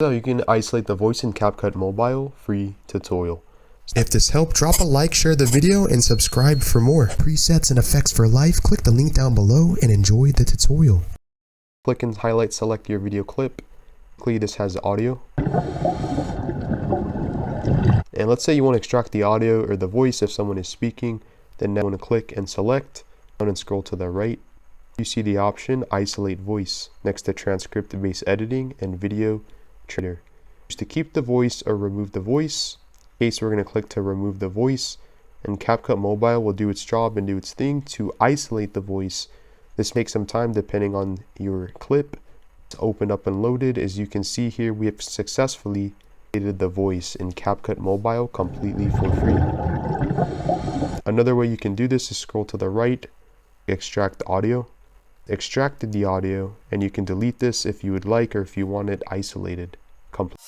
So you can isolate the voice in Capcut Mobile, free tutorial. If this helped, drop a like, share the video, and subscribe for more. Presets and effects for life, click the link down below and enjoy the tutorial. Click and highlight, select your video clip. Clearly this has audio. And let's say you want to extract the audio or the voice if someone is speaking, then now you want to click and select, down and scroll to the right. You see the option isolate voice next to transcript based editing and video trader. To keep the voice or remove the voice. In case we're going to click to remove the voice, and Capcut Mobile will do its job and do its thing to isolate the voice. This takes some time depending on your clip. It's opened up and loaded. As you can see here, we have successfully edited the voice in Capcut Mobile completely for free. Another way you can do this is scroll to the right, extract audio. Extracted the audio, and you can delete this if you would like or if you want it isolated completely.